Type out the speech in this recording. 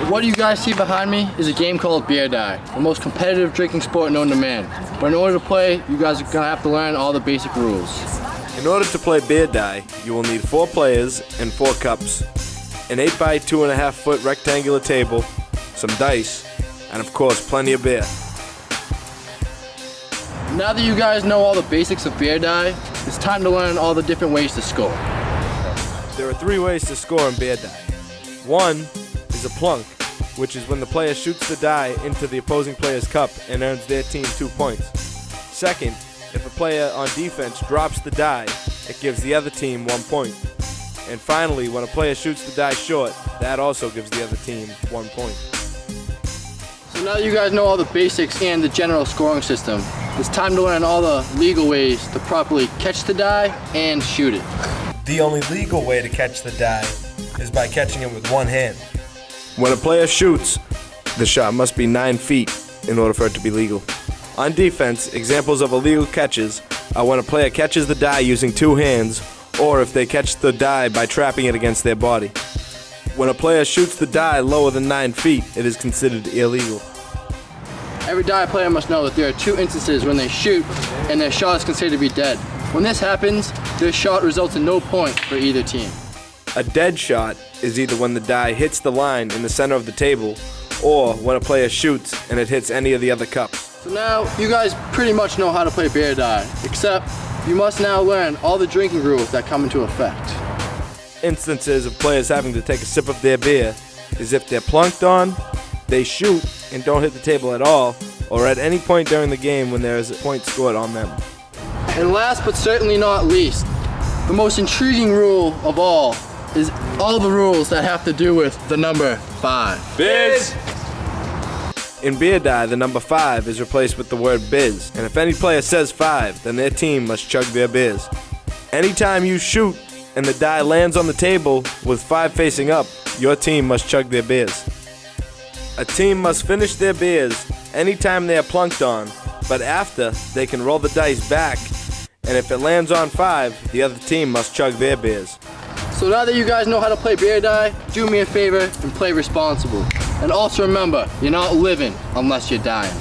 What you guys see behind me is a game called beer die, the most competitive drinking sport known to man. But in order to play, you guys are gonna have to learn all the basic rules. In order to play beer die, you will need 4 players and 4 cups, an 8 by 2.5 foot rectangular table, some dice, and of course plenty of beer. Now that you guys know all the basics of beer die, it's time to learn all the different ways to score. There are 3 ways to score in beer die. One is a plunk, which is when the player shoots the die into the opposing player's cup and earns their team 2 points. Second, if a player on defense drops the die, it gives the other team 1 point. And finally, when a player shoots the die short, that also gives the other team 1 point. So now that you guys know all the basics and the general scoring system, it's time to learn all the legal ways to properly catch the die and shoot it. The only legal way to catch the die is by catching it with one hand. When a player shoots, the shot must be 9 feet in order for it to be legal. On defense, examples of illegal catches are when a player catches the die using 2 hands, or if they catch the die by trapping it against their body. When a player shoots the die lower than 9 feet, it is considered illegal. Every die player must know that there are 2 instances when they shoot and their shot is considered to be dead. When this happens, their shot results in no point for either team. A dead shot is either when the die hits the line in the center of the table, or when a player shoots and it hits any of the other cups. So now, you guys pretty much know how to play beer die, except you must now learn all the drinking rules that come into effect. Instances of players having to take a sip of their beer is if they're plunked on, they shoot and don't hit the table at all, or at any point during the game when there is a point scored on them. And last but certainly not least, the most intriguing rule of all is all the rules that have to do with the number 5. Biz! In beer die, the number 5 is replaced with the word biz, and if any player says 5, then their team must chug their beers. Anytime you shoot and the die lands on the table with 5 facing up, your team must chug their beers. A team must finish their beers anytime they are plunked on, but after, they can roll the dice back, and if it lands on 5, the other team must chug their beers. So now that you guys know how to play beer die, do me a favor and play responsible. And also remember, you're not living unless you're dying.